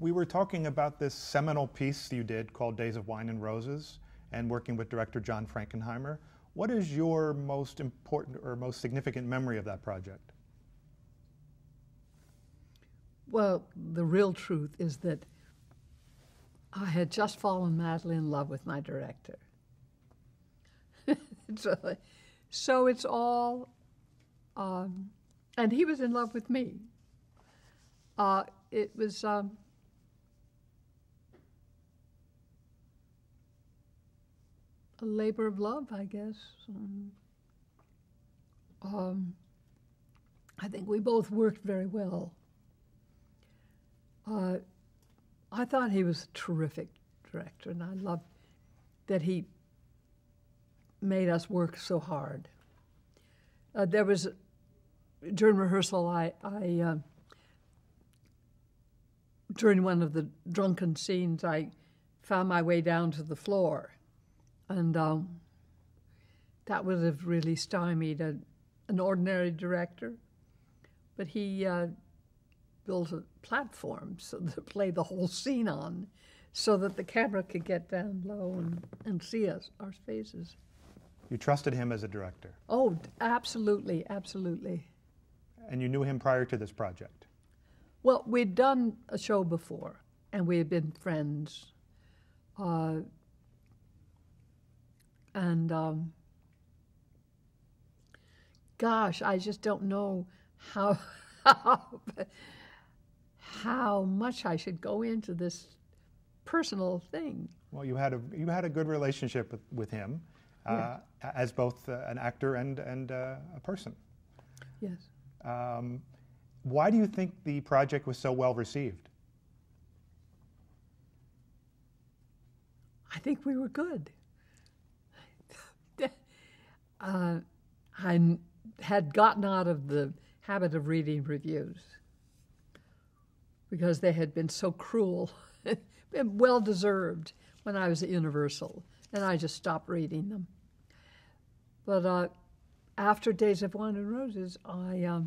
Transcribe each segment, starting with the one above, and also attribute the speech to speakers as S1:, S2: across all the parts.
S1: We were talking about this seminal piece you did called Days of Wine and Roses and working with director John Frankenheimer. What is your most important or most significant memory of that project?
S2: Well, the real truth is that I had just fallen madly in love with my director. So it's all, and he was in love with me. It was a labor of love, I guess. I think we both worked very well. I thought he was a terrific director, and I loved that he made us work so hard. There was, during rehearsal, during one of the drunken scenes, I found my way down to the floor, and that would have really stymied an ordinary director. But he built a platform to play the whole scene on, so that the camera could get down low and see our faces.
S1: You trusted him as a director?
S2: Oh, absolutely, absolutely.
S1: And you knew him prior to this project?
S2: Well, we'd done a show before, and we had been friends. Gosh, I just don't know how much I should go into this personal thing.
S1: Well, you had a good relationship with him,
S2: Yeah.
S1: as both an actor and a person.
S2: Yes.
S1: Why do you think the project was so well received?
S2: I think we were good. I had gotten out of the habit of reading reviews because they had been so cruel, and well-deserved when I was at Universal, and I just stopped reading them. But after Days of Wine and Roses, I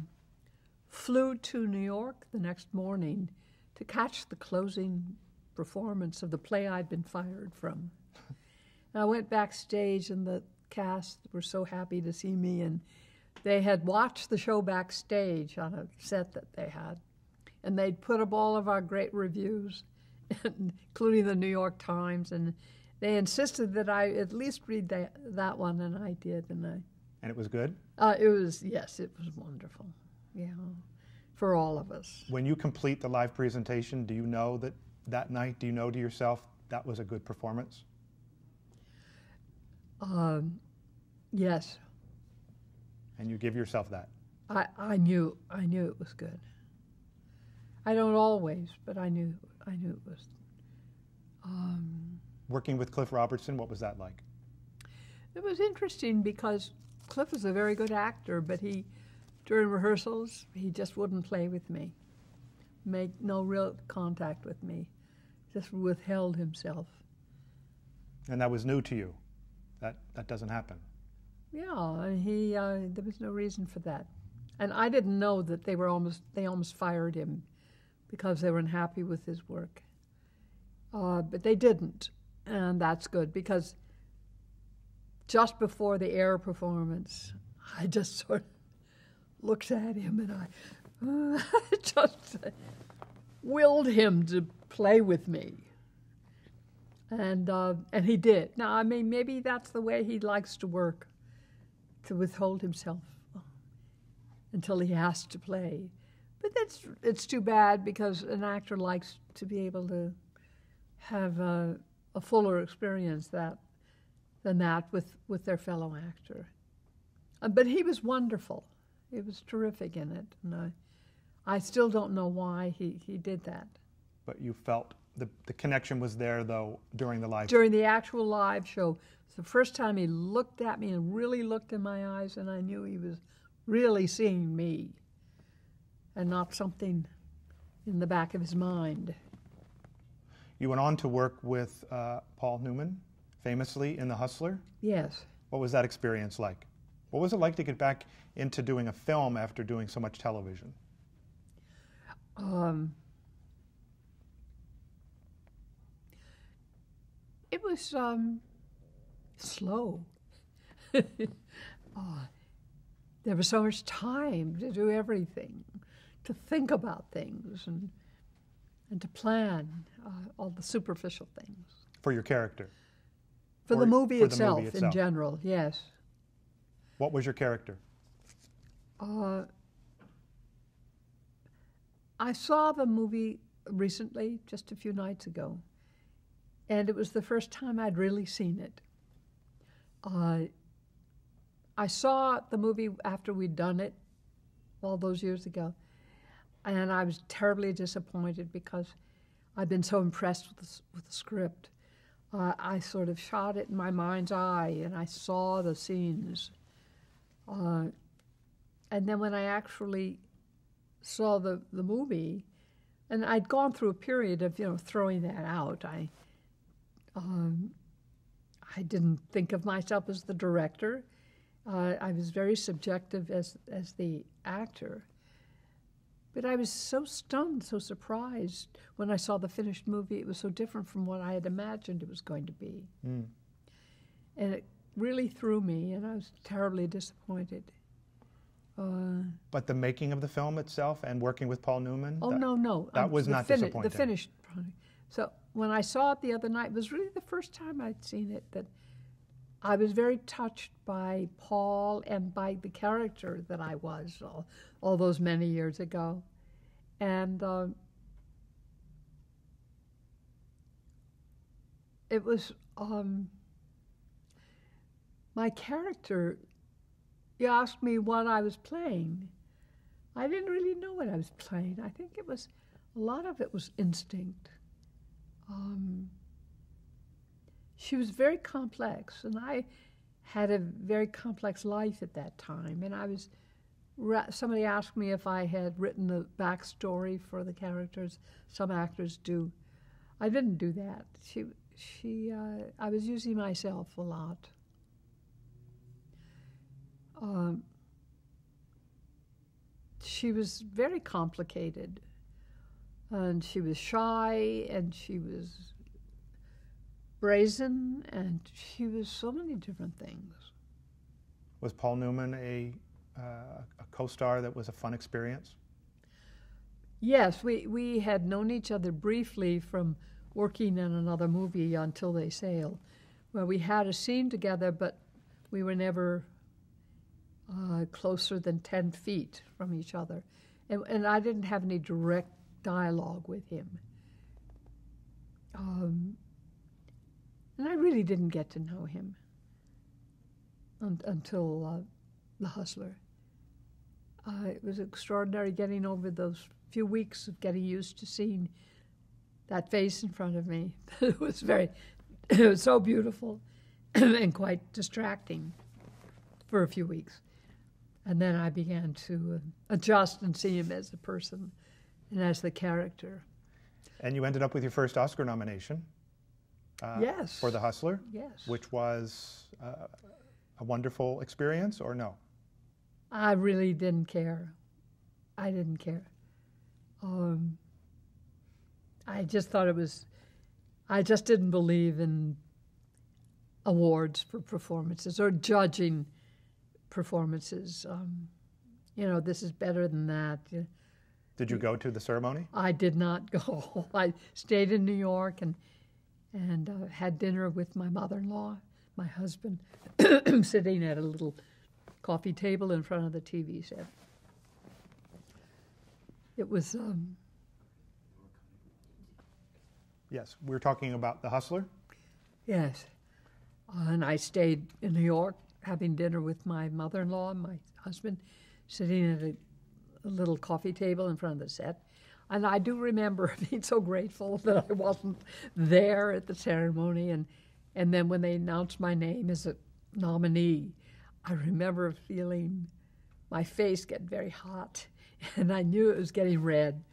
S2: flew to New York the next morning to catch the closing performance of the play I'd been fired from. And I went backstage, and the cast were so happy to see me, and they had watched the show backstage on a set that they had, and they'd put up all of our great reviews, including the New York Times, and they insisted that I at least read that one, and I did, and
S1: it was good?
S2: Yes, it was wonderful, yeah, for all of us.
S1: When you complete the live presentation, do you know that night, do you know to yourself that was a good performance?
S2: Yes.
S1: And you give yourself that?
S2: I knew it was good. I don't always, but I knew it was.
S1: Working with Cliff Robertson, what was that like?
S2: It was interesting because Cliff is a very good actor, but during rehearsals, he just wouldn't play with me, make no real contact with me, just withheld himself. And
S1: that was new to you? That doesn't happen?
S2: Yeah, and there was no reason for that. And I didn't know that they almost fired him because they were unhappy with his work. But they didn't, and that's good, because just before the Air performance, I just sort of looked at him, and I just willed him to play with me. And he did. Now, I mean, maybe that's the way he likes to work, to withhold himself until he has to play. But it's too bad, because an actor likes to be able to have a fuller experience than that with their fellow actor. But he was wonderful. He was terrific in it. And I still don't know why he did that.
S1: But you felt the connection was there, though, during the live show?
S2: During the actual live show. It's the first time he looked at me and really looked in my eyes, and I knew he was really seeing me and not something in the back of his mind.
S1: You went on to work with Paul Newman, famously in The Hustler?
S2: Yes.
S1: What was that experience like? What was it like to get back into doing a film after doing so much television?
S2: was slow. Oh, there was so much time to do everything, to think about things and to plan all the superficial things.
S1: For your character?
S2: For the movie
S1: for
S2: itself,
S1: the movie itself,
S2: in general, yes.
S1: What was your character?
S2: I saw the movie recently, just a few nights ago, and it was the first time I'd really seen it. I saw the movie after we'd done it all those years ago, and I was terribly disappointed because I'd been so impressed with the script. I sort of shot it in my mind's eye, and I saw the scenes. And then when I actually saw the movie, and I'd gone through a period of, throwing that out. I didn't think of myself as the director. I was very subjective as the actor. But I was so stunned, so surprised when I saw the finished movie. It was so different from what I had imagined it was going to be. Mm. And it really threw me, and I was terribly disappointed.
S1: But the making of the film itself and working with Paul Newman?
S2: Oh, no.
S1: That was not disappointing.
S2: The finished product. So when I saw it the other night, it was really the first time I'd seen it that I was very touched by Paul and by the character that I was all those many years ago. And it was my character. You asked me what I was playing. I didn't really know what I was playing. I think a lot of it was instinct. She was very complex, and I had a very complex life at that time. And somebody asked me if I had written a backstory for the characters. Some actors do. I didn't do that. I was using myself a lot. She was very complicated, and she was shy, and she was brazen, and she was so many different things.
S1: Was Paul Newman a co-star that was a fun experience?
S2: Yes, we had known each other briefly from working in another movie, Until They Sail, where we had a scene together, but we were never closer than 10 feet from each other. And I didn't have any direct dialogue with him. And I really didn't get to know him until The Hustler. It was extraordinary getting over those few weeks of getting used to seeing that face in front of me. It was so beautiful and quite distracting for a few weeks. And then I began to adjust and see him as a person and as the character.
S1: And you ended up with your first Oscar nomination.
S2: Yes.
S1: For The Hustler?
S2: Yes.
S1: Which was a wonderful experience, or no?
S2: I really didn't care. I didn't care. I just thought I just didn't believe in awards for performances or judging performances. This is better than that.
S1: Did you go to the ceremony?
S2: I did not go. I stayed in New York and had dinner with my mother-in-law, my husband, sitting at a little coffee table in front of the TV set. It was...
S1: Yes, we're talking about The Hustler?
S2: Yes. And I stayed in New York having dinner with my mother-in-law and my husband, sitting at a little coffee table in front of the set. And I do remember being so grateful that I wasn't there at the ceremony. And then when they announced my name as a nominee, I remember feeling my face get very hot. And I knew it was getting red,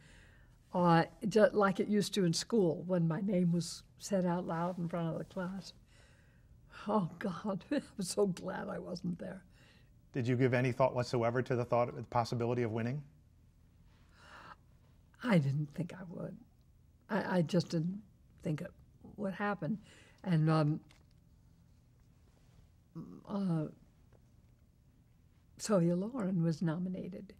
S2: just like it used to in school when my name was said out loud in front of the class. Oh, God, I was so glad I wasn't there.
S1: Did you give any thought whatsoever to the possibility of winning?
S2: I didn't think I would. I just didn't think it would happen. And Sylvia Loren was nominated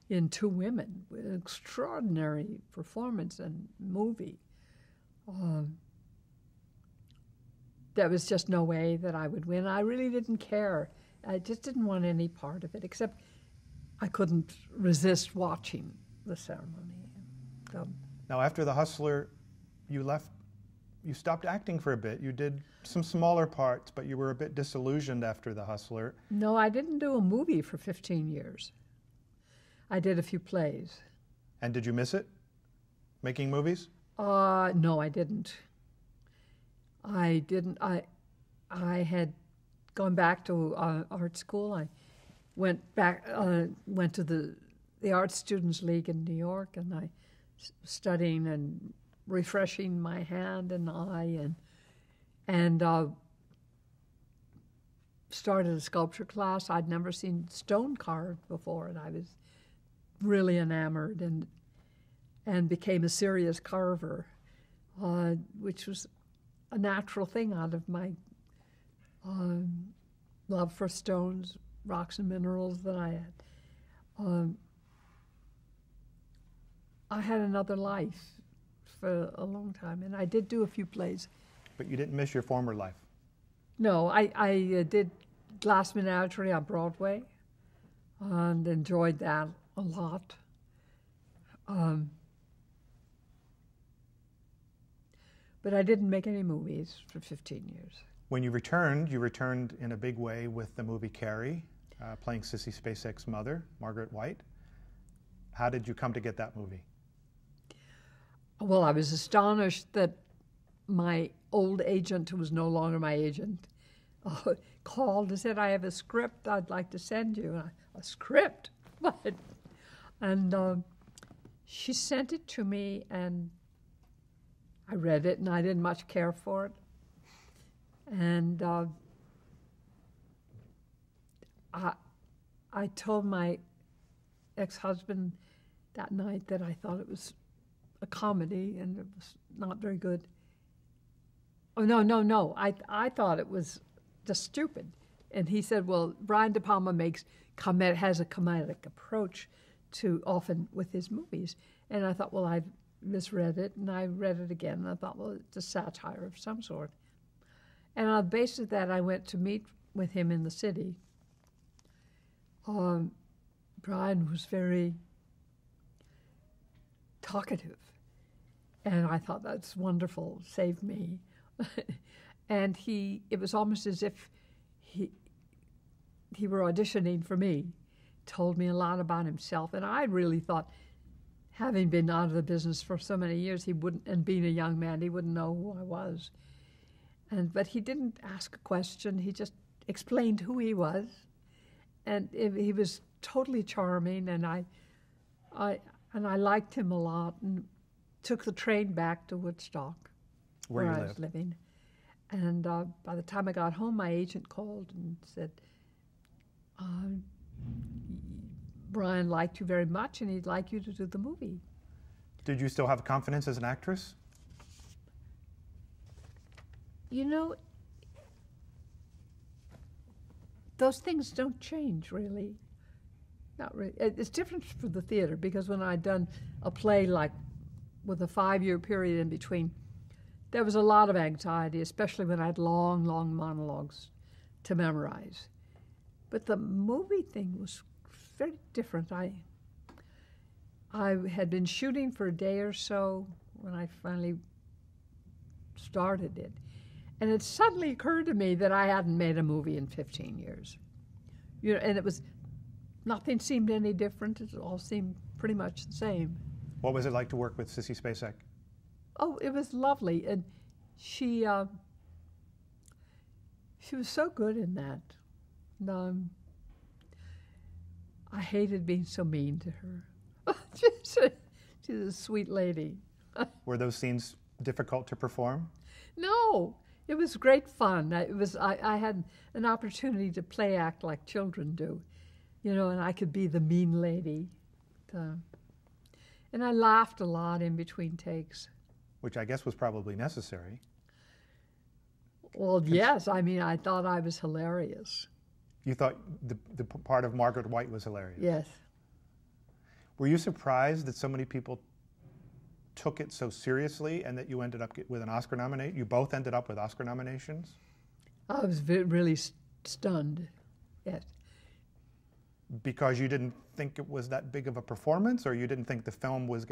S2: in Two Women with an extraordinary performance and movie. There was just no way that I would win. I really didn't care. I just didn't want any part of it, except I couldn't resist watching the ceremony. So,
S1: now, after The Hustler, you stopped acting for a bit. You did some smaller parts, but you were a bit disillusioned after The Hustler.
S2: no, I didn't do a movie for 15 years. I did a few plays.
S1: And did you miss it, making movies?
S2: No, I didn't. I didn't. I had gone back to art school. I went to the Art Students League in New York, and I studying and refreshing my hand and eye, and started a sculpture class. I'd never seen stone carved before, and I was really enamored and became a serious carver, which was a natural thing out of my love for stones, rocks, and minerals that I had. I had another life for a long time, and I did do a few plays.
S1: But you didn't miss your former life?
S2: No, I did Glass Menagerie on Broadway and enjoyed that a lot. But I didn't make any movies for 15 years.
S1: When you returned in a big way with the movie Carrie, playing Sissy Spacek's mother, Margaret White. How did you come to get that movie?
S2: Well, I was astonished that my old agent, who was no longer my agent, called and said, "I have a script I'd like to send you." And a script? What? And she sent it to me, and I read it, and I didn't much care for it. And I told my ex-husband that night that I thought it was a comedy and it was not very good. Oh, no. I thought it was just stupid. And he said, well, Brian De Palma has a comedic approach to often with his movies. And I thought, well, I misread it, and I read it again, and I thought, well, it's a satire of some sort. And on the basis of that, I went to meet with him in the city. Brian was very talkative, and I thought, that's wonderful, saved me. And it was almost as if he were auditioning for me, told me a lot about himself, and I really thought, having been out of the business for so many years, and being a young man, he wouldn't know who I was. But he didn't ask a question. He just explained who he was, and he was totally charming. And I liked him a lot. And took the train back to Woodstock, where I was living. And by the time I got home, my agent called and said, "Brian liked you very much, and he'd like you to do the movie."
S1: Did you still have confidence as an actress?
S2: You know, those things don't change, really. Not really. It's different for the theater, because when I'd done a play like with a 5-year period in between, there was a lot of anxiety, especially when I had long, long monologues to memorize. But the movie thing was very different. I had been shooting for a day or so when I finally started it. And it suddenly occurred to me that I hadn't made a movie in 15 years. And nothing seemed any different. It all seemed pretty much the same.
S1: What was it like to work with Sissy Spacek?
S2: Oh, it was lovely. And she was so good in that. And, I hated being so mean to her. She's a sweet lady.
S1: Were those scenes difficult to perform?
S2: No, it was great fun. I had an opportunity to play act like children do, and I could be the mean lady. And I laughed a lot in between takes.
S1: Which I guess was probably necessary.
S2: Well, yes. I mean, I thought I was hilarious.
S1: You thought the part of Margaret White was hilarious?
S2: Yes.
S1: Were you surprised that so many people took it so seriously and that you ended up with an Oscar nomination? You both ended up with Oscar nominations?
S2: I was really stunned. Yes.
S1: Because you didn't think it was that big of a performance, or you didn't think the film was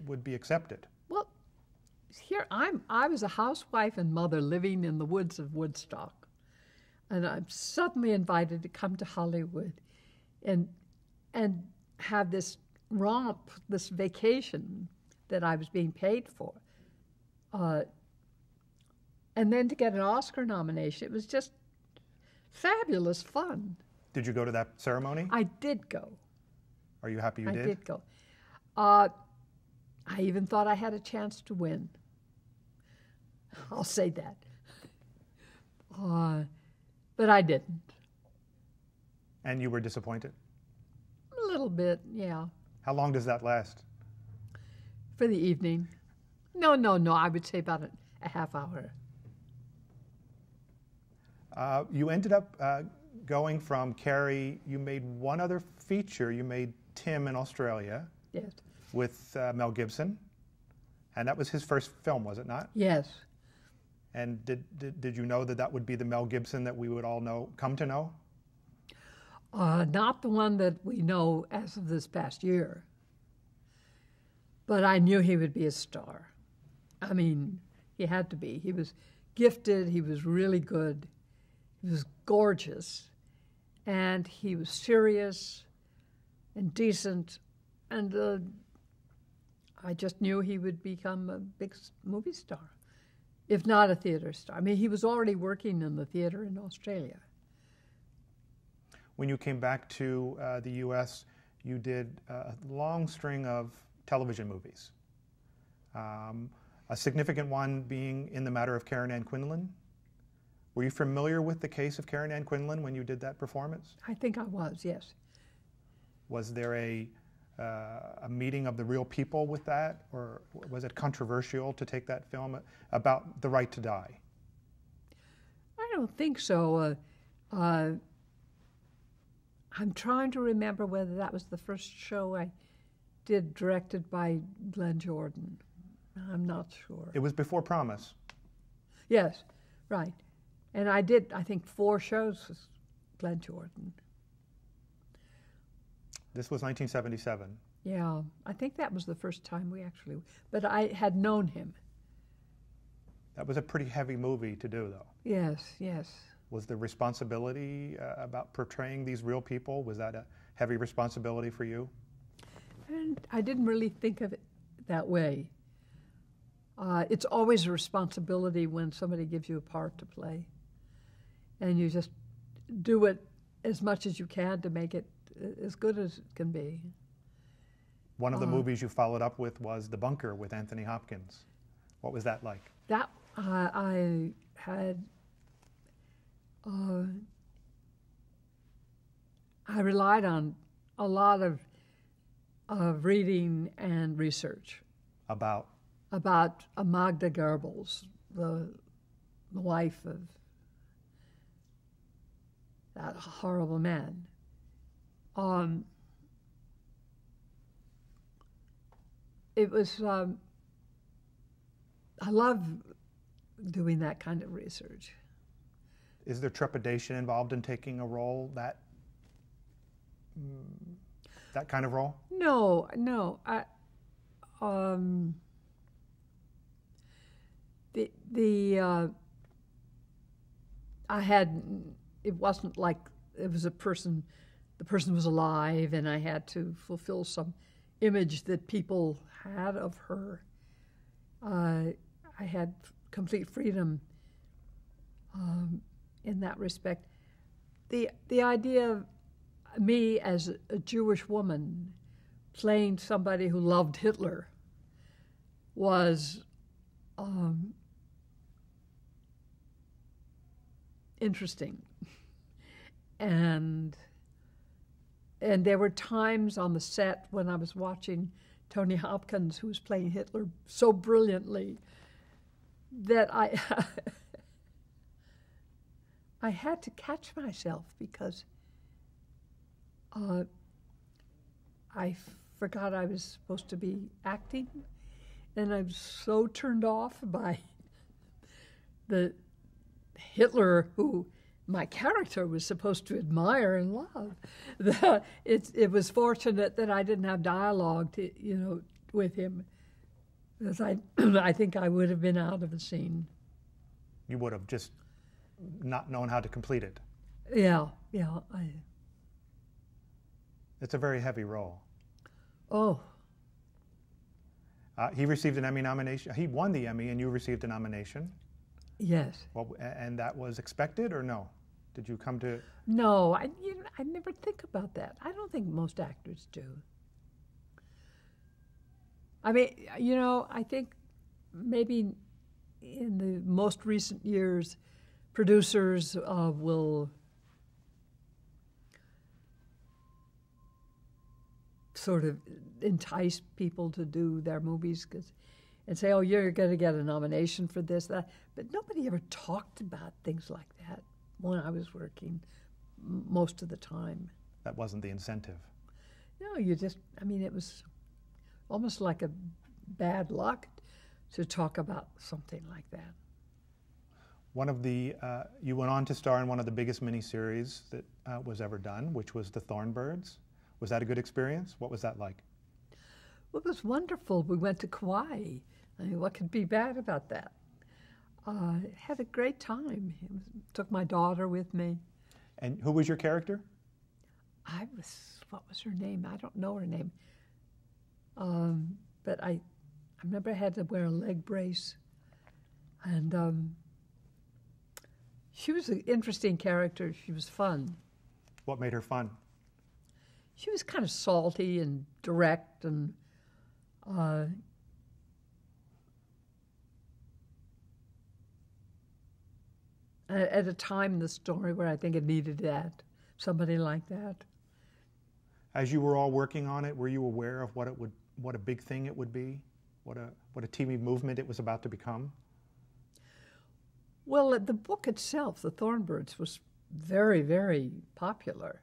S1: would be accepted?
S2: Well, here I was a housewife and mother living in the woods of Woodstock, and I'm suddenly invited to come to Hollywood and have this romp, this vacation that I was being paid for. And then to get an Oscar nomination, it was just fabulous fun.
S1: Did you go to that ceremony?
S2: I did go.
S1: Are you happy you did?
S2: I did go. I even thought I had a chance to win. I'll say that. But I didn't.
S1: And you were disappointed?
S2: A little bit, yeah.
S1: How long does that last?
S2: For the evening. No, I would say about a half hour.
S1: You ended up going from Carrie, you made one other feature. You made Tim in Australia.
S2: Yes.
S1: With Mel Gibson. And that was his first film, was it not?
S2: Yes.
S1: And did you know that that would be the Mel Gibson that we would all come to know?
S2: Not the one that we know as of this past year. But I knew he would be a star. I mean, he had to be. He was gifted. He was really good. He was gorgeous. And he was serious and decent. And I just knew he would become a big movie star, if not a theater star. I mean, he was already working in the theater in Australia.
S1: When you came back to the U.S., you did a long string of television movies. A significant one being In the Matter of Karen Ann Quinlan. Were you familiar with the case of Karen Ann Quinlan when you did that performance?
S2: I think I was, yes.
S1: Was there a meeting of the real people with that, or was it controversial to take that film about the right to die?
S2: I don't think so. I'm trying to remember whether that was the first show I did directed by Glenn Jordan. I'm not sure.
S1: It was before Promise.
S2: Yes, right. And I did, I think, 4 shows with Glenn Jordan.
S1: This was 1977.
S2: Yeah, I think that was the first time we actually, but I had known him.
S1: That was a pretty heavy movie to do, though.
S2: Yes, yes.
S1: Was the responsibility about portraying these real people, was that a heavy responsibility for you?
S2: And I didn't really think of it that way. It's always a responsibility when somebody gives you a part to play. And you just do it as much as you can to make it as good as it can be.
S1: One of the movies you followed up with was The Bunker with Anthony Hopkins. What was that like?
S2: That I had, I relied on a lot of reading and research.
S1: About?
S2: About Magda Goebbels, the wife of that horrible man. It was, I love doing that kind of research.
S1: Is there trepidation involved in taking a role, that kind of role?
S2: No. It wasn't like it was the person was alive and I had to fulfill some image that people had of her. I had complete freedom in that respect. The idea of me as a Jewish woman playing somebody who loved Hitler was interesting. And there were times on the set when I was watching Tony Hopkins, who was playing Hitler so brilliantly, that I had to catch myself because I forgot I was supposed to be acting, and I was so turned off by the Hitler who my character was supposed to admire and love. That it was fortunate that I didn't have dialogue with him, because I think I would have been out of the scene.
S1: You would have just not known how to complete it.
S2: Yeah.
S1: It's a very heavy role.
S2: Oh.
S1: He received an Emmy nomination. He won the Emmy, and you received a nomination.
S2: Yes.
S1: Well, and that was expected, or no? Did you come to?
S2: No, I never think about that. I don't think most actors do. I mean, I think maybe in the most recent years, producers will sort of entice people to do their movies and say, oh, you're going to get a nomination for this, that. But nobody ever talked about things like that when I was working most of the time.
S1: That wasn't the incentive.
S2: No, it was almost like a bad luck to talk about something like that.
S1: You went on to star in one of the biggest miniseries that was ever done, which was The Thornbirds. Was that a good experience? What was that like?
S2: Well, it was wonderful. We went to Kauai. I mean, what could be bad about that? Had a great time. Took my daughter with me.
S1: And who was your character?
S2: What was her name? I don't know her name. But I remember I had to wear a leg brace. And she was an interesting character. She was fun.
S1: What made her fun?
S2: She was kind of salty and direct and at a time in the story where I think it needed that, somebody like that.
S1: As you were all working on it, were you aware of what a big thing it would be? What a TV movement it was about to become?
S2: Well, the book itself, The Thornbirds, was very, very popular.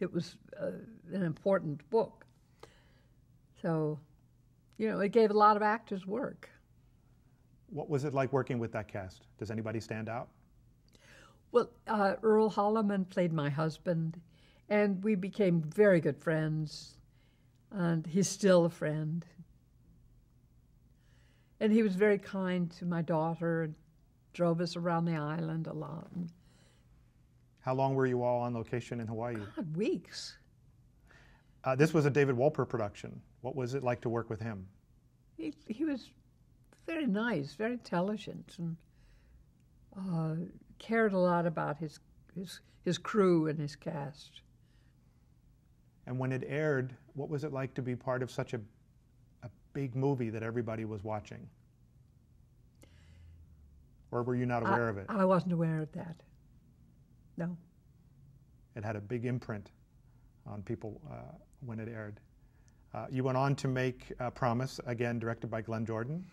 S2: It was an important book. So, it gave a lot of actors work.
S1: What was it like working with that cast? Does anybody stand out?
S2: Well, Earl Holliman played my husband, and we became very good friends, and he's still a friend. And he was very kind to my daughter and drove us around the island a lot.
S1: How long were you all on location in Hawaii?
S2: God, weeks.
S1: This was a David Wolper production. What was it like to work with him?
S2: He was very nice, very intelligent, and cared a lot about his crew and his cast.
S1: And when it aired, what was it like to be part of such a big movie that everybody was watching? Or were you not aware of it?
S2: I wasn't aware of that. No.
S1: It had a big imprint on people when it aired. You went on to make Promise, again directed by Glenn Jordan.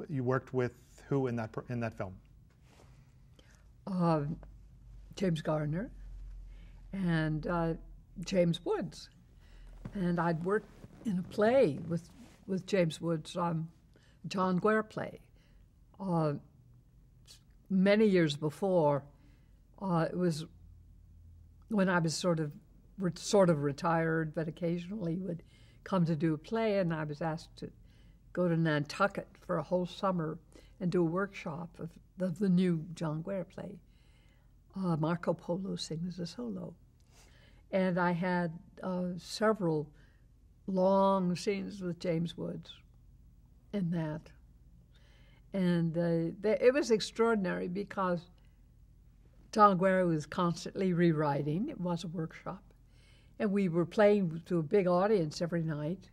S1: You worked with who in that film?
S2: James Garner and James Woods. And I'd worked in a play with James Woods, John Guare play. Many years before, it was when I was sort of retired, but occasionally would come to do a play, and I was asked to go to Nantucket for a whole summer and do a workshop of the new John Guare play. Marco Polo sings a solo. And I had several long scenes with James Woods in that. And it was extraordinary because John Guare was constantly rewriting. It was a workshop. And we were playing to a big audience every night.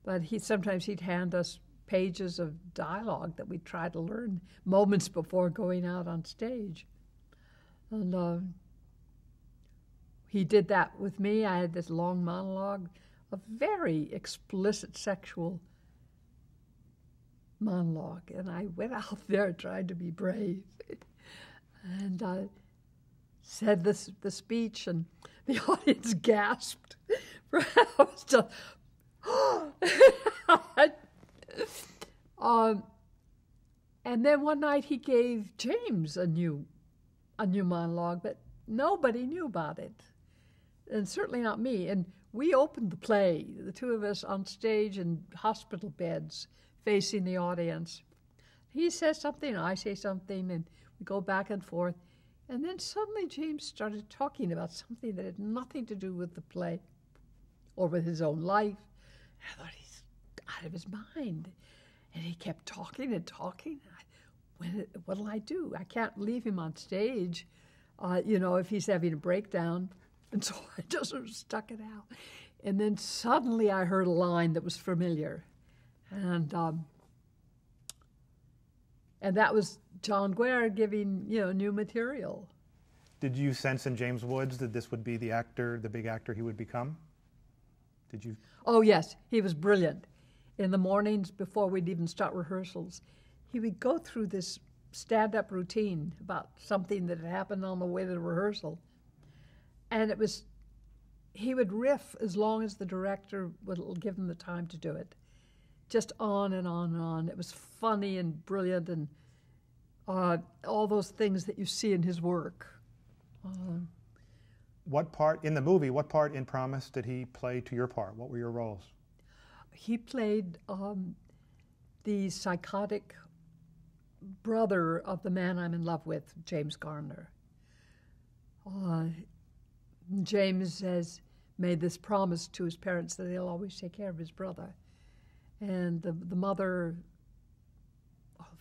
S2: But sometimes he'd hand us pages of dialogue that we'd try to learn moments before going out on stage. And he did that with me. I had this long monologue of very explicit sexual monologue, and I went out there trying to be brave, and said the speech, and the audience gasped. I was just, and then one night he gave James a new monologue, but nobody knew about it, and certainly not me. And we opened the play, the two of us on stage in hospital beds, facing the audience. He says something, I say something, and we go back and forth. And then suddenly James started talking about something that had nothing to do with the play or with his own life. I thought, he's out of his mind. And he kept talking and talking. What'll I do? I can't leave him on stage, if he's having a breakdown. And so I just sort of stuck it out. And then suddenly I heard a line that was familiar. And that was John Guare giving, new material.
S1: Did you sense in James Woods that this would be the big actor he would become? Did you?
S2: Oh, yes. He was brilliant. In the mornings before we'd even start rehearsals, he would go through this stand-up routine about something that had happened on the way to the rehearsal. And he would riff as long as the director would give him the time to do it. Just on and on and on. It was funny and brilliant, and all those things that you see in his work.
S1: What part in the movie, what part in Promise did he play to your part? What were your roles?
S2: He played the psychotic brother of the man I'm in love with, James Garner. James has made this promise to his parents that he'll always take care of his brother. And the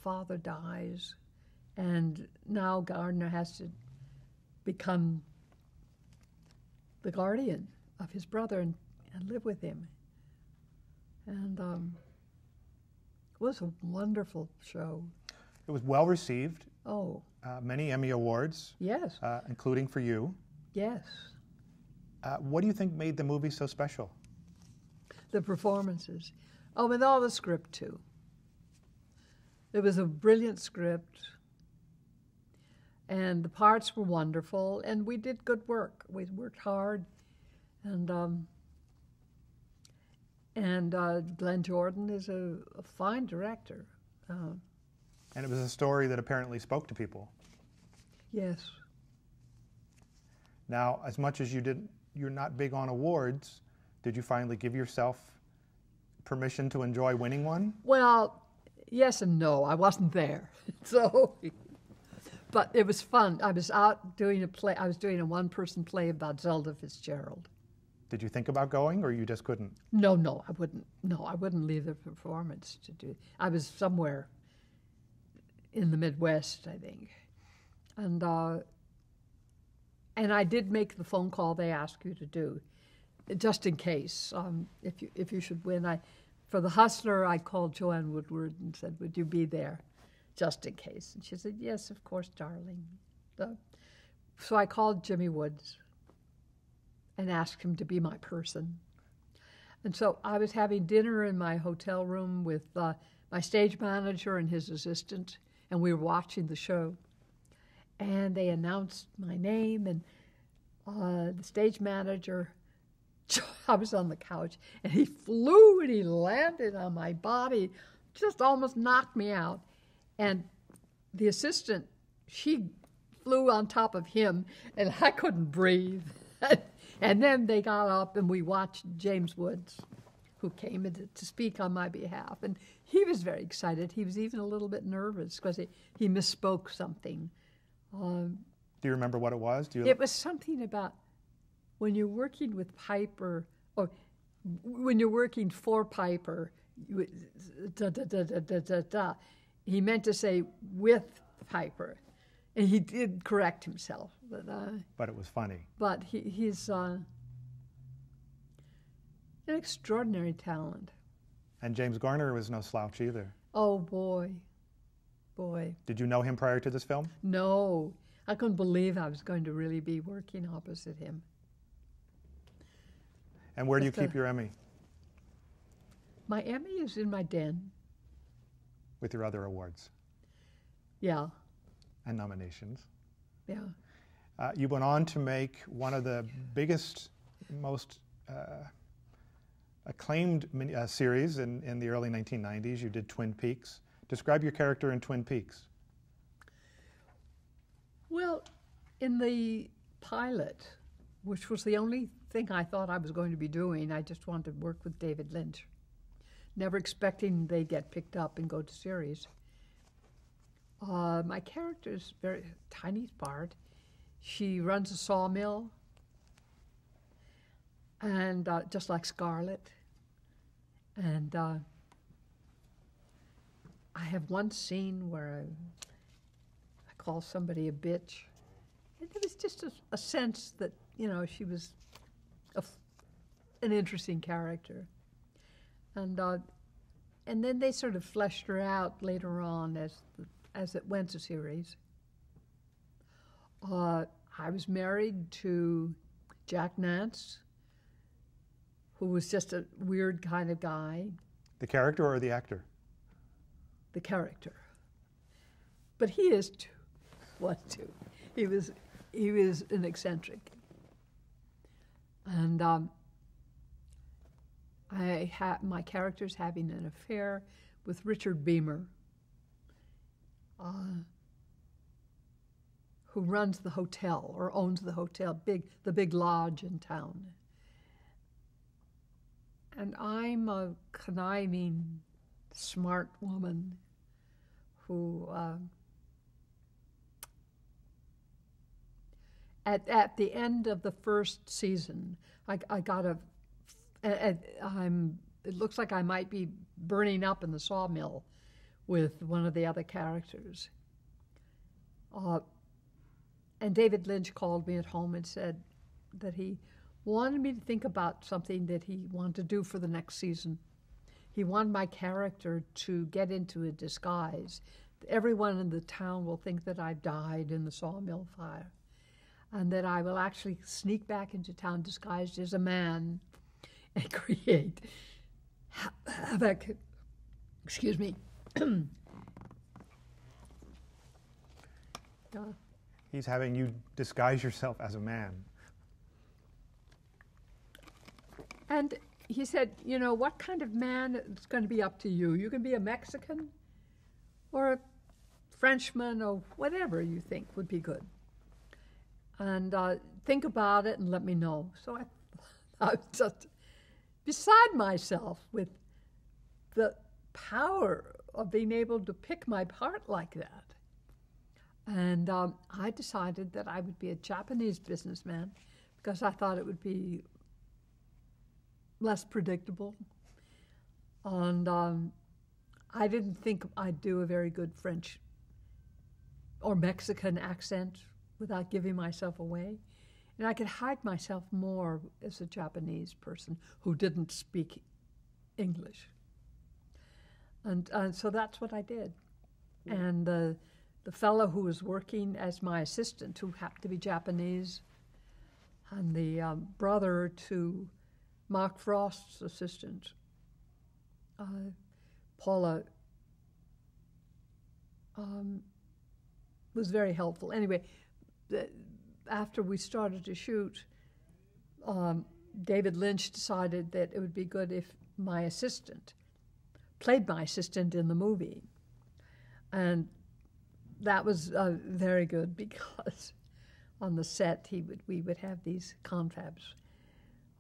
S2: father dies, and now Gardner has to become the guardian of his brother and live with him. And it was a wonderful show.
S1: It was well received.
S2: Oh.
S1: Many Emmy Awards.
S2: Yes.
S1: Including for you.
S2: Yes.
S1: What do you think made the movie so special?
S2: The performances. Oh, and all the script, too. It was a brilliant script, and the parts were wonderful, and we did good work. We worked hard, and Glenn Jordan is a fine director.
S1: And it was a story that apparently spoke to people.
S2: Yes.
S1: Now, as much as you're not big on awards, did you finally give yourself permission to enjoy winning one?
S2: Well, yes and no. I wasn't there. But it was fun. I was out doing a play. I was doing a one-person play about Zelda Fitzgerald.
S1: Did you think about going, or you just couldn't?
S2: No, I wouldn't. No, I wouldn't leave the performance to do. I was somewhere in the Midwest, I think. And I did make the phone call they asked you to do, just in case, if you should win. For the Hustler, I called Joanne Woodward and said, would you be there, just in case? And she said, yes, of course, darling. So I called Jimmy Woods and asked him to be my person. And so I was having dinner in my hotel room with my stage manager and his assistant, and we were watching the show. And they announced my name, and the stage manager, I was on the couch, and he flew and he landed on my body, just almost knocked me out. And the assistant, she flew on top of him, and I couldn't breathe. And then they got up, and we watched James Woods, who came in to speak on my behalf. And he was very excited. He was even a little bit nervous because he misspoke something.
S1: Do you remember what it was?
S2: It was something about when you're working with Piper, or when you're working for Piper, he meant to say with Piper. And he did correct himself.
S1: But it was funny.
S2: But he's an extraordinary talent.
S1: And James Garner was no slouch either.
S2: Oh, boy.
S1: Did you know him prior to this film?
S2: No. I couldn't believe I was going to really be working opposite him.
S1: And where do you keep your Emmy?
S2: My Emmy is in my den.
S1: with your other awards
S2: Yeah,
S1: and nominations.
S2: yeah.
S1: You went on to make one of the biggest, most acclaimed series in the early 1990s. You did Twin Peaks. Describe your character in Twin Peaks.
S2: Well, in the pilot, which was the only thing I thought I was going to be doing, I just wanted to work with David Lynch, never expecting they'd get picked up and go to series. My character's very tiny part. She runs a sawmill, and just like Scarlett. And I have one scene where I call somebody a bitch. And there was just a sense that, you know, she was an interesting character. And then they sort of fleshed her out later on as it went to series. I was married to Jack Nance, who was just a weird kind of guy.
S1: The character or the actor?
S2: The character. But he is too. What too? He was an eccentric. And my character's having an affair with Richard Beamer, who runs the hotel or owns the hotel, the big lodge in town. And I'm a conniving, smart woman who, at the end of the first season, I got it looks like I might be burning up in the sawmill with one of the other characters. And David Lynch called me at home and said that he wanted me to think about something that he wanted to do for the next season. He wanted my character to get into a disguise. Everyone in the town will think that I've died in the sawmill fire, and that I will actually sneak back into town disguised as a man and create havoc. Excuse me.
S1: He's having you disguise yourself as a man.
S2: And he said, you know, what kind of man is going to be up to you? You can be a Mexican or a Frenchman or whatever you think would be good. And think about it and let me know. So I was just beside myself with the power of being able to pick my part like that. And I decided that I would be a Japanese businessman because I thought it would be less predictable. And I didn't think I'd do a very good French or Mexican accent without giving myself away. And I could hide myself more as a Japanese person who didn't speak English. And so that's what I did. Yeah. And the fellow who was working as my assistant, who happened to be Japanese, and the brother to Mark Frost's assistant, Paula, was very helpful. Anyway, after we started to shoot, David Lynch decided that it would be good if my assistant played my assistant in the movie. And that was very good because on the set we would have these confabs.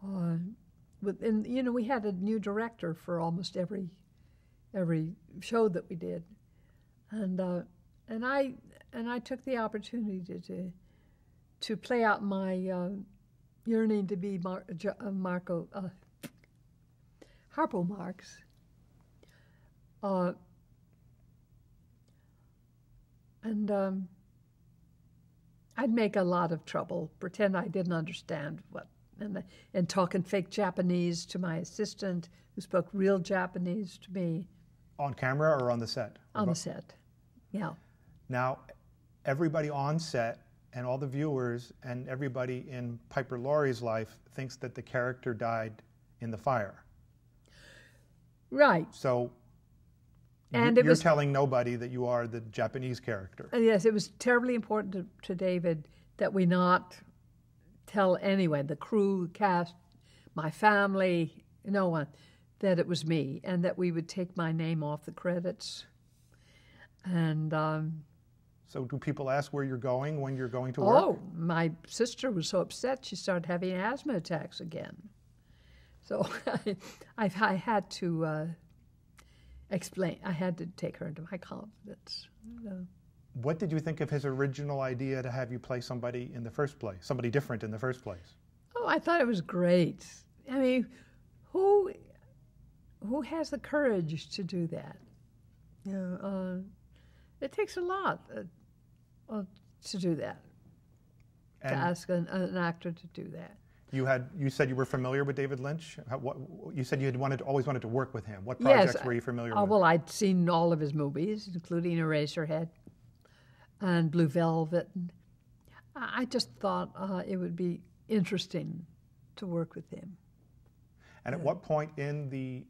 S2: And you know, we had a new director for almost every show that we did, and I took the opportunity to play out my yearning to be Harpo Marx. And I'd make a lot of trouble, pretend I didn't understand and talking fake Japanese to my assistant, who spoke real Japanese to me.
S1: On camera or on the set?
S2: On the set, yeah.
S1: Now, everybody on set and all the viewers and everybody in Piper Laurie's life thinks that the character died in the fire.
S2: Right.
S1: So
S2: And
S1: You're telling nobody that you are the Japanese character.
S2: Yes, it was terribly important to David that we not tell anyone, the crew, cast, my family, no one, that it was me, and that we would take my name off the credits. And
S1: so do people ask where you're going when you're going to work?
S2: oh, my sister was so upset she started having asthma attacks again. So I had to explain. I had to take her into my confidence.
S1: What did you think of his original idea to have you play somebody in the first place, somebody different in the first place?
S2: Oh, I thought it was great. I mean, who has the courage to do that? You know, it takes a lot to do that.
S1: And
S2: to ask an actor to do that.
S1: You said you were familiar with David Lynch. You said you had always wanted to work with him. What projects
S2: Yes,
S1: were you familiar with?
S2: Well, I'd seen all of his movies, including Eraserhead and Blue Velvet. I just thought it would be interesting to work with him.
S1: And at what point in the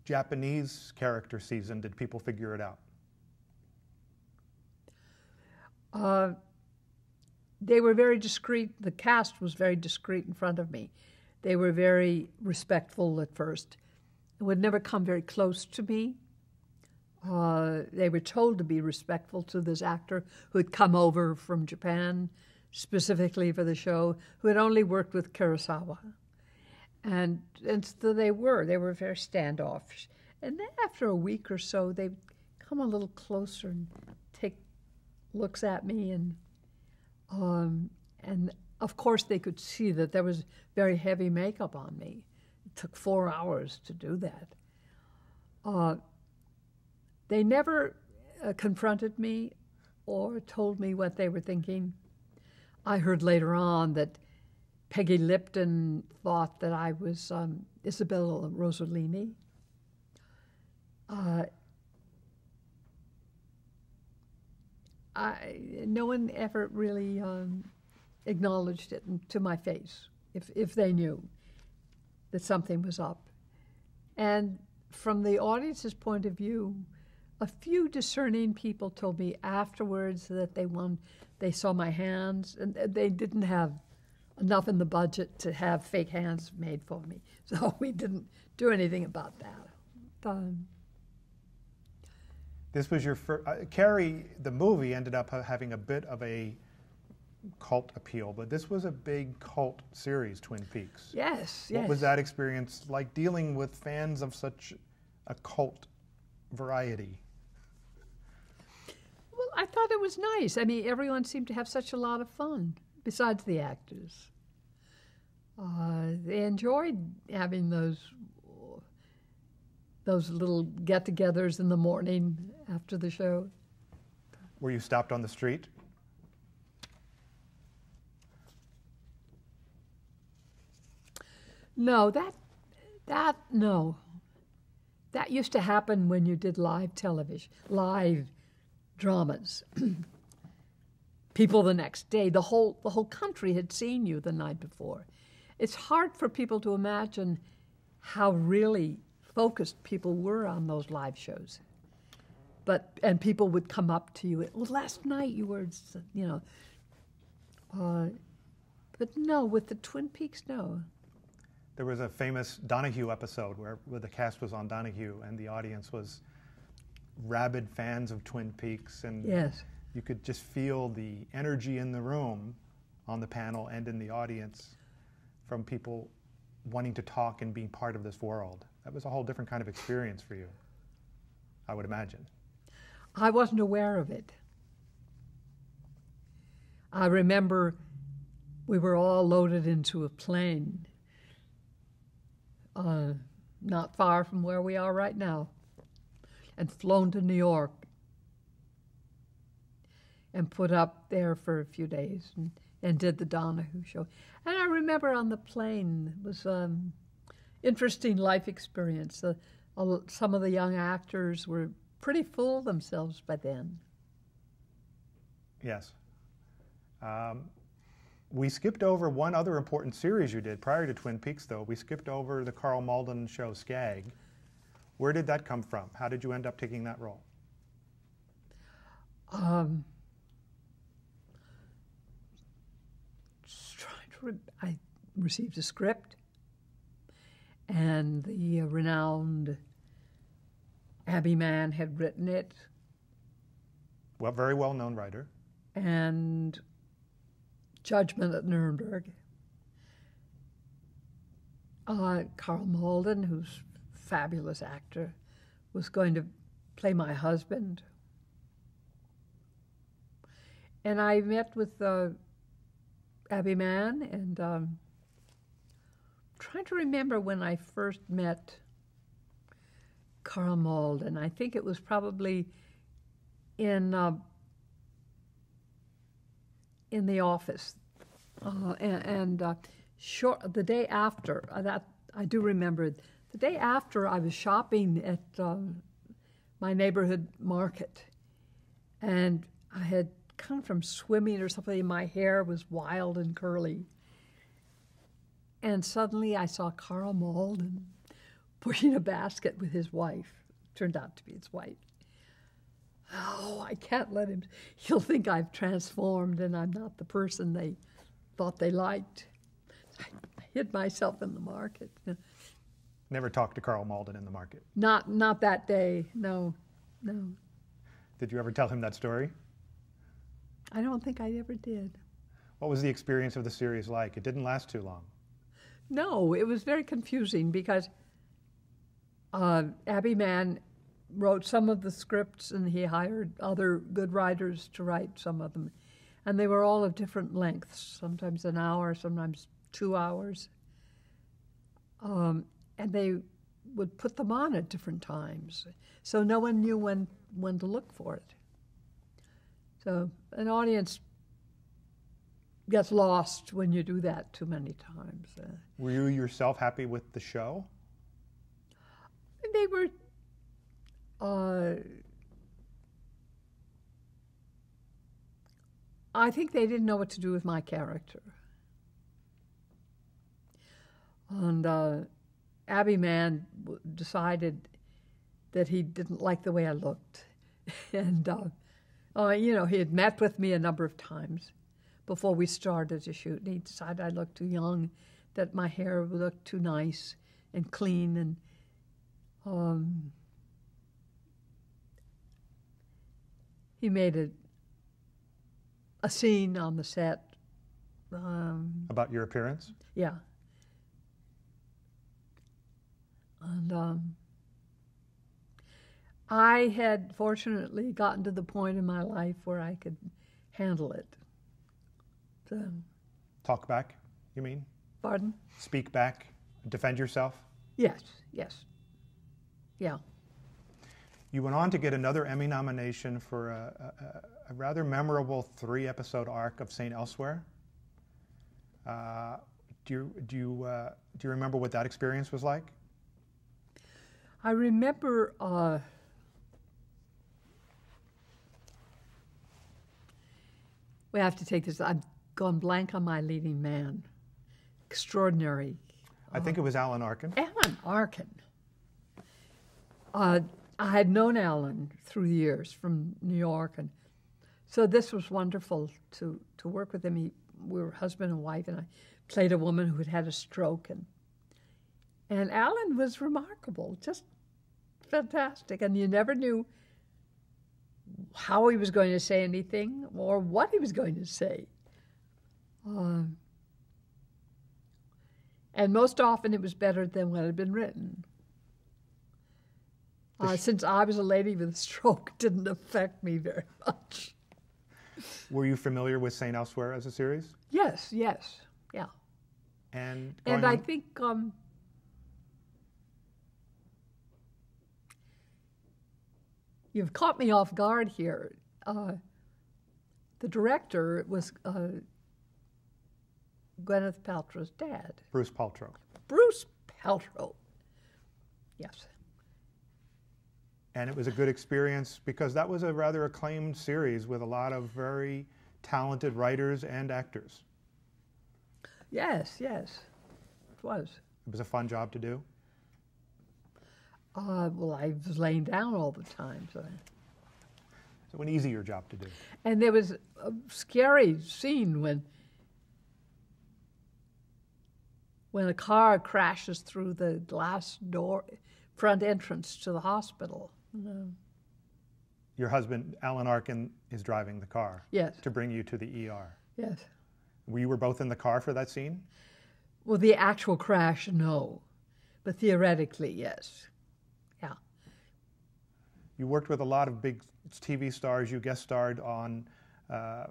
S1: Japanese character season did people figure it out?
S2: They were very discreet. The cast was very discreet in front of me. They were very respectful at first. It would never come very close to me. They were told to be respectful to this actor who had come over from Japan specifically for the show, who had only worked with Kurosawa. And so they were very standoffish. And then after a week or so, they'd come a little closer and take looks at me, and of course they could see that there was very heavy makeup on me. It took 4 hours to do that. They never confronted me or told me what they were thinking. I heard later on that Peggy Lipton thought that I was Isabella Rossellini. No one ever really acknowledged it to my face, if they knew that something was up. And from the audience's point of view, a few discerning people told me afterwards that they saw my hands, and they didn't have enough in the budget to have fake hands made for me. So we didn't do anything about that.
S1: This was your first. Carrie, the movie, ended up having a bit of a cult appeal, but this was a big cult series, Twin Peaks.
S2: Yes,
S1: What was that experience like, dealing with fans of such a cult variety?
S2: Well, I thought it was nice. I mean, everyone seemed to have such a lot of fun, besides the actors. They enjoyed having those little get-togethers in the morning after the show.
S1: Were you stopped on the street?
S2: No, no. That used to happen when you did live television, live dramas. People the next day, the whole country had seen you the night before. It's hard for people to imagine how really focused people were on those live shows. And people would come up to you, well, last night you were, but no, with the Twin Peaks, no.
S1: There was a famous Donahue episode where the cast was on Donahue and the audience was rabid fans of Twin Peaks, and
S2: yes,
S1: you could just feel the energy in the room on the panel and in the audience from people wanting to talk and being part of this world. That was a whole different kind of experience for you, I would imagine.
S2: I wasn't aware of it. I remember we were all loaded into a plane not far from where we are right now, and flown to New York and put up there for a few days and did the Donahue show. And I remember on the plane, it was interesting life experience. Some of the young actors were pretty full of themselves by then.
S1: Yes. We skipped over one other important series you did prior to Twin Peaks, though. We skipped over the Carl Malden show, Skag. Where did that come from? How did you end up taking that role?
S2: I received a script, and the renowned Abby Mann had written it.
S1: Well, very well-known writer.
S2: And Judgment at Nuremberg. Carl Malden, who's a fabulous actor, was going to play my husband. And I met with Abby Mann, and trying to remember when I first met Carl Malden. I think it was probably in the office, the day after that, I do remember the day after I was shopping at my neighborhood market, and I had come from swimming or something, and my hair was wild and curly, and suddenly I saw Carl Malden pushing a basket with his wife. Turned out to be his wife. Oh, I can't let him. He'll think I've transformed and I'm not the person they thought they liked. I hid myself in the market.
S1: Never talked to Carl Malden in the market?
S2: Not that day, no.
S1: Did you ever tell him that story?
S2: I don't think I ever did.
S1: What was the experience of the series like? It didn't last too long.
S2: No, it was very confusing because Abby Mann wrote some of the scripts, and he hired other good writers to write some of them. And they were all of different lengths, sometimes an hour, sometimes 2 hours. And they would put them on at different times. So no one knew when to look for it. So an audience gets lost when you do that too many times.
S1: Were you yourself happy with the show?
S2: They were... I think they didn't know what to do with my character. And Abby Mann decided that he didn't like the way I looked. And, he had met with me a number of times before we started to shoot. And he decided I looked too young, that my hair looked too nice and clean. And he made a scene on the set.
S1: About your appearance?
S2: Yeah. And I had fortunately gotten to the point in my life where I could handle it. So,
S1: talk back, you mean?
S2: Pardon?
S1: Speak back, defend yourself?
S2: Yes. Yeah.
S1: You went on to get another Emmy nomination for a rather memorable 3-episode arc of St. Elsewhere. Do you remember what that experience was like?
S2: I remember we have to take this. I've gone blank on my leading man. Extraordinary.
S1: I think it was Alan Arkin.
S2: Alan Arkin. I had known Alan through the years from New York, and so this was wonderful to work with him. We were husband and wife, and I played a woman who had had a stroke, and Alan was remarkable, just fantastic, and you never knew how he was going to say anything or what he was going to say. And most often it was better than what had been written. Since I was a lady with a stroke, it didn't affect me very much.
S1: Were you familiar with St. Elsewhere as a series?
S2: Yes, yeah.
S1: And
S2: I think you've caught me off guard here. The director was Gwyneth Paltrow's dad.
S1: Bruce Paltrow.
S2: Bruce Paltrow, yes.
S1: And it was a good experience because that was a rather acclaimed series with a lot of very talented writers and actors.
S2: Yes, it was.
S1: It was a fun job to do?
S2: Well, I was laying down all the time.
S1: So an easier job to do.
S2: And there was a scary scene when a car crashes through the glass door, front entrance to the hospital.
S1: Your husband, Alan Arkin, is driving the car.
S2: Yes.
S1: To bring you to the ER.
S2: Yes.
S1: We were both in the car for that scene?
S2: Well, the actual crash, no. But theoretically, yes. Yeah.
S1: You worked with a lot of big TV stars. You guest starred on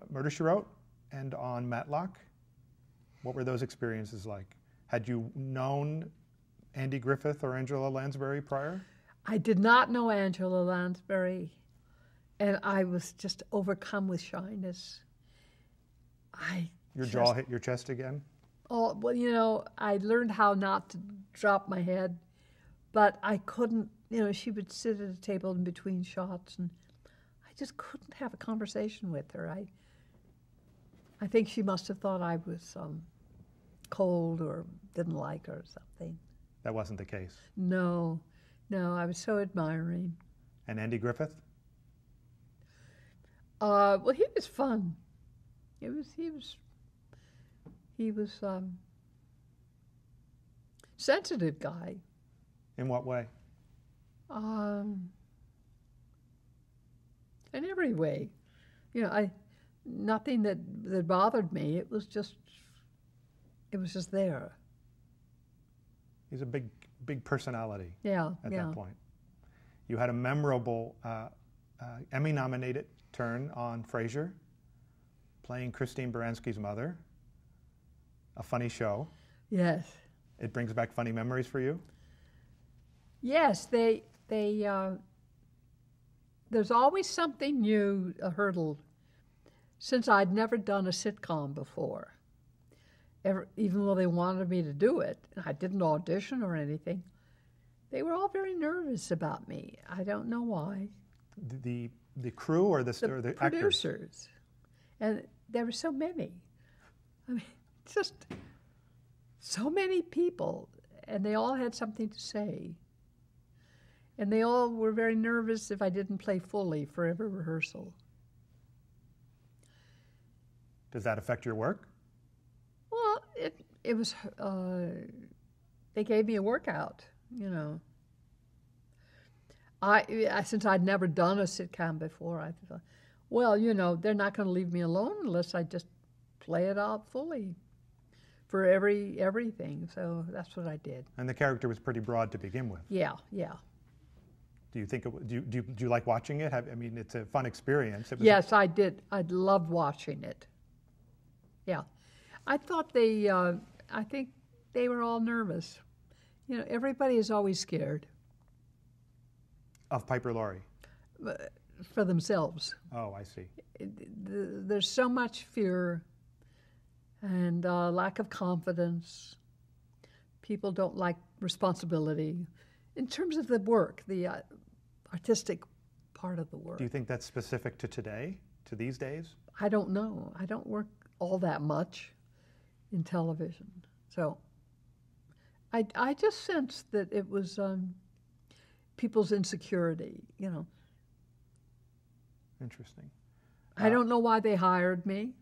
S1: Murder, She Wrote and on Matlock. What were those experiences like? Had you known Andy Griffith or Angela Lansbury prior?
S2: I did not know Angela Lansbury, and I was just overcome with shyness.
S1: Your jaw hit your chest again?
S2: Oh, well, you know, I learned how not to drop my head, but I couldn't, you know, she would sit at a table in between shots, and I just couldn't have a conversation with her. I think she must have thought I was cold or didn't like her or something.
S1: That wasn't the case?
S2: No, I was so admiring.
S1: And Andy Griffith?
S2: Well, he was fun. He was sensitive guy.
S1: In what way?
S2: In every way. You know, nothing that bothered me. It was just there.
S1: He's a big personality.
S2: Yeah.
S1: At that point. You had a memorable Emmy-nominated turn on Frasier, playing Christine Baranski's mother. A funny show.
S2: Yes.
S1: It brings back funny memories for you?
S2: Yes, there's always something new, a hurdle, since I'd never done a sitcom before. Even though they wanted me to do it, and I didn't audition or anything, they were all very nervous about me. I don't know why.
S1: The crew or the
S2: producers.
S1: Actors?
S2: And there were so many. I mean, just so many people, and they all had something to say. And they all were very nervous if I didn't play fully for every rehearsal.
S1: Does that affect your work?
S2: Well, it was, they gave me a workout, you know. Since I'd never done a sitcom before, I thought, well, you know, they're not going to leave me alone unless I just play it out fully for everything. So that's what I did.
S1: And the character was pretty broad to begin with.
S2: Yeah.
S1: Do you think do you like watching it? I mean, it's a fun experience.
S2: Yes, I did. I loved watching it. Yeah, I thought I think they were all nervous. You know, everybody is always scared.
S1: Of Piper Laurie?
S2: For themselves.
S1: Oh, I see.
S2: There's so much fear and lack of confidence. People don't like responsibility. In terms of the work, the artistic part of the work.
S1: Do you think that's specific to today, to these days?
S2: I don't know. I don't work all that much in television. So I just sensed that it was people's insecurity, you know.
S1: Interesting.
S2: I don't know why they hired me.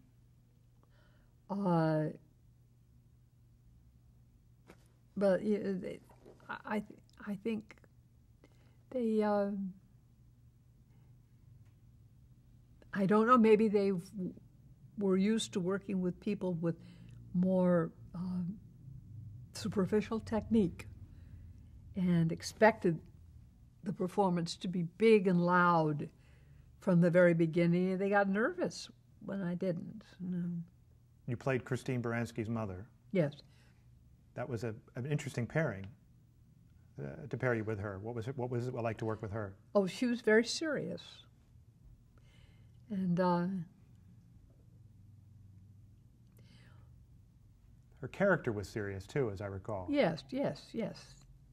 S2: But I think they, I don't know, maybe they were used to working with people with more superficial technique and expected the performance to be big and loud from the very beginning. They got nervous when I didn't. No.
S1: You played Christine Baranski's mother.
S2: Yes.
S1: That was an interesting pairing. To pair you with her. What was it like to work with her?
S2: Oh, she was very serious. And
S1: her character was serious too, as I recall.
S2: Yes.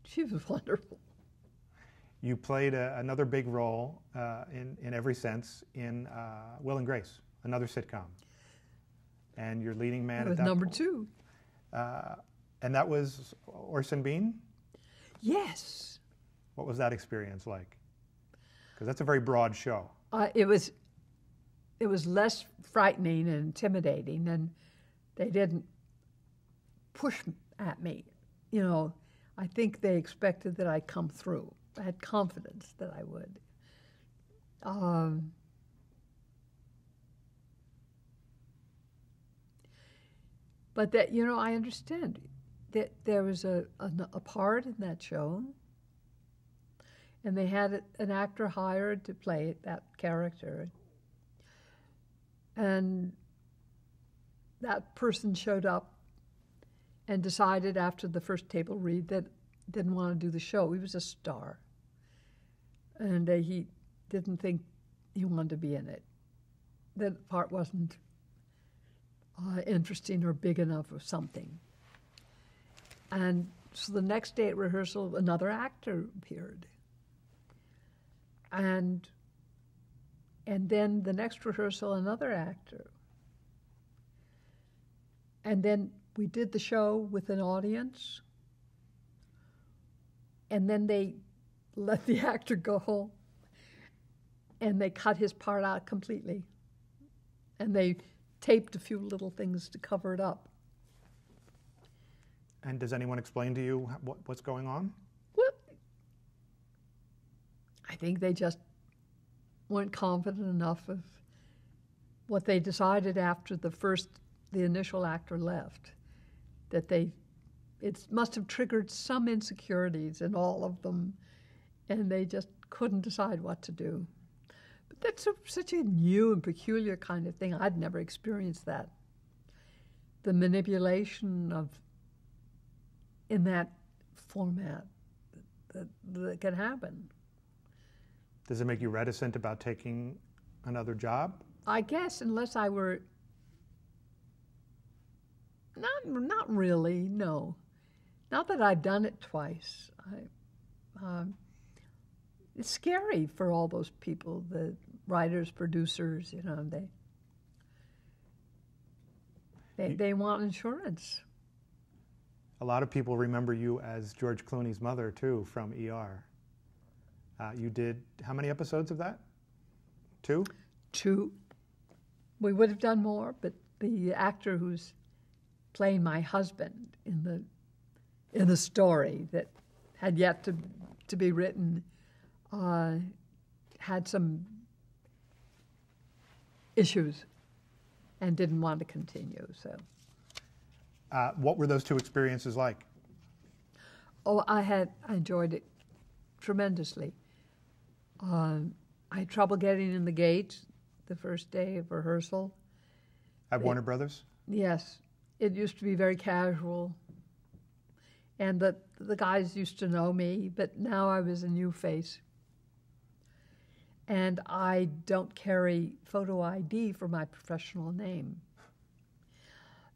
S2: She was wonderful.
S1: You played another big role in every sense in Will and Grace, another sitcom. And your leading man at that
S2: number
S1: point.
S2: 2.
S1: And that was Orson Bean?
S2: Yes.
S1: What was that experience like? Because that's a very broad show.
S2: It was less frightening and intimidating, and they didn't push at me. You know, I think they expected that I'd come through. I had confidence that I would. But that, you know, I understand that there was a part in that show, and they had an actor hired to play that character. And that person showed up and decided after the first table read that didn't want to do the show. He was a star. And he didn't think he wanted to be in it. That part wasn't interesting or big enough or something. And so the next day at rehearsal, another actor appeared. And then the next rehearsal, another actor. And then we did the show with an audience. And then they let the actor go home. And they cut his part out completely. And they taped a few little things to cover it up.
S1: And does anyone explain to you what's going on?
S2: Well, I think they just weren't confident enough of what they decided after the initial actor left, that it must have triggered some insecurities in all of them, and they just couldn't decide what to do. But that's such a new and peculiar kind of thing. I'd never experienced that. The manipulation in that format that can happen.
S1: Does it make you reticent about taking another job?
S2: I guess, unless I were... Not really, no. Not that I've done it twice. It's scary for all those people, the writers, producers, you know, they want insurance.
S1: A lot of people remember you as George Clooney's mother, too, from ER. You did how many episodes of that? 2?
S2: 2. We would have done more, but the actor who's playing my husband in the story that had yet to be written had some issues and didn't want to continue. So,
S1: what were those 2 experiences like?
S2: Oh, I enjoyed it tremendously. I had trouble getting in the gate the first day of rehearsal.
S1: At Warner Brothers?
S2: Yes. It used to be very casual. And the guys used to know me, but now I was a new face. And I don't carry photo ID for my professional name.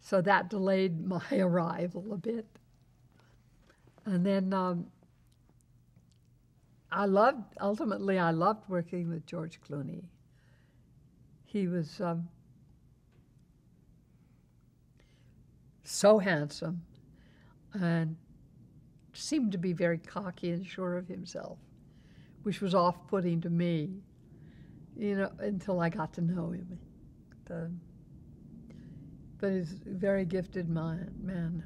S2: So that delayed my arrival a bit. And then ultimately I loved working with George Clooney. He was so handsome and seemed to be very cocky and sure of himself, which was off-putting to me, you know, until I got to know him. But he's a very gifted man.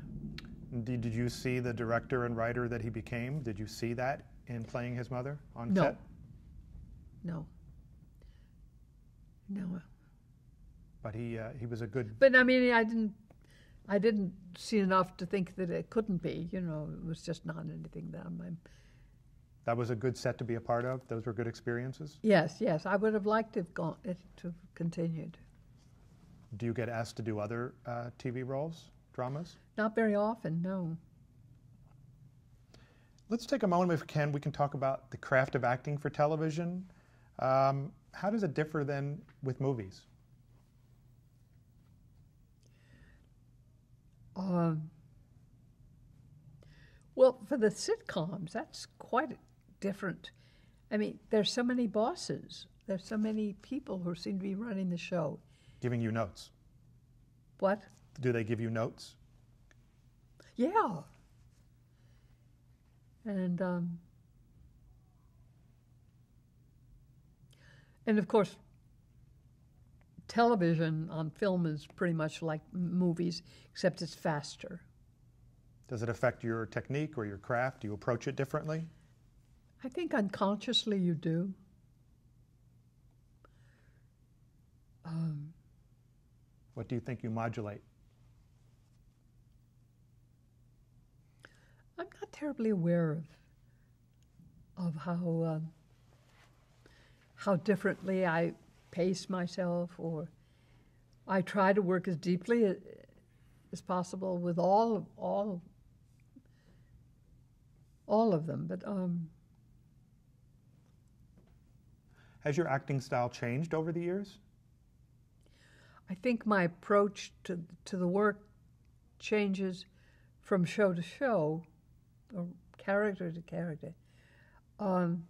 S1: Did you see the director and writer that he became? Did you see that in playing his mother on set?
S2: No.
S1: But he was a good...
S2: But I mean, I didn't see enough to think that it couldn't be. You know, it was just not anything that
S1: That was a good set to be a part of? Those were good experiences?
S2: Yes. I would have liked to have continued.
S1: Do you get asked to do other TV roles, dramas?
S2: Not very often, no.
S1: Let's take a moment, if we can. We can talk about the craft of acting for television. How does it differ then with movies?
S2: Well, for the sitcoms, that's quite different. I mean, there's so many bosses. There's so many people who seem to be running the show.
S1: Giving you notes.
S2: What?
S1: Do they give you notes?
S2: Yeah. And And of course, television on film is pretty much like movies, except it's faster.
S1: Does it affect your technique or your craft? Do you approach it differently?
S2: I think unconsciously you do.
S1: What do you think you modulate?
S2: I'm not terribly aware of how differently I pace myself, or I try to work as deeply as possible with all of them. But
S1: Has your acting style changed over the years?
S2: I think my approach to the work changes from show to show, or character to character. And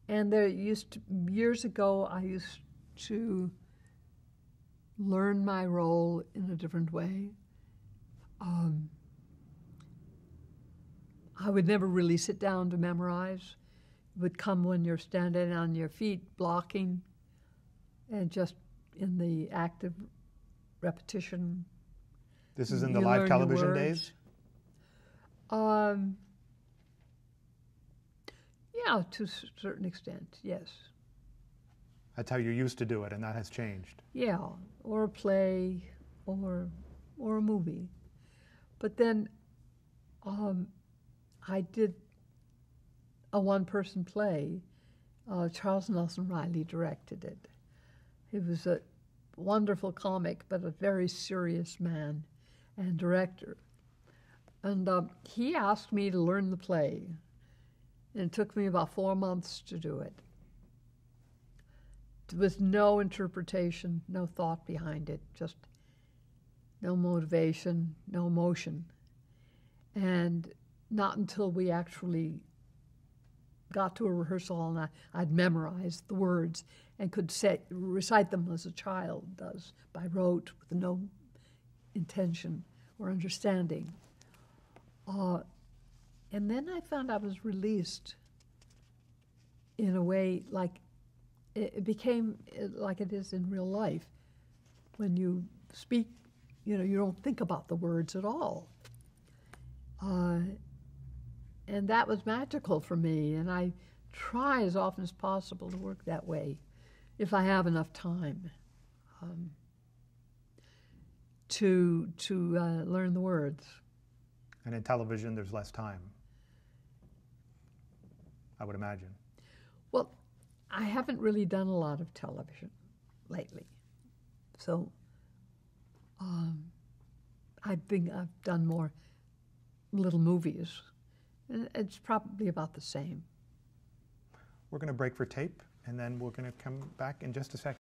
S2: years ago, I used to learn my role in a different way. I would never really sit down to memorize. It would come when you're standing on your feet, blocking, and just in the active repetition.
S1: This is in the live television
S2: words.
S1: days?
S2: Yeah, to a certain extent, yes.
S1: That's how you used to do it, and that has changed.
S2: Yeah, or a play, or a movie. But then I did a one-person play. Charles Nelson Riley directed it. He was a wonderful comic, but a very serious man and director. And he asked me to learn the play. And it took me about 4 months to do it, with no interpretation, no thought behind it, just no motivation, no emotion. And not until we actually got to a rehearsal and I'd memorized the words and could recite them as a child does, by rote, with no intention or understanding. And then I found I was released in a way like it became like it is in real life. When you speak, you don't think about the words at all. And that was magical for me, and I try as often as possible to work that way if I have enough time to learn the words.
S1: And in television, there's less time, I would imagine.
S2: Well, I haven't really done a lot of television lately. So I think I've done more little movies. And it's probably about the same.
S1: We're going to break for tape, and then we're going to come back in just a second.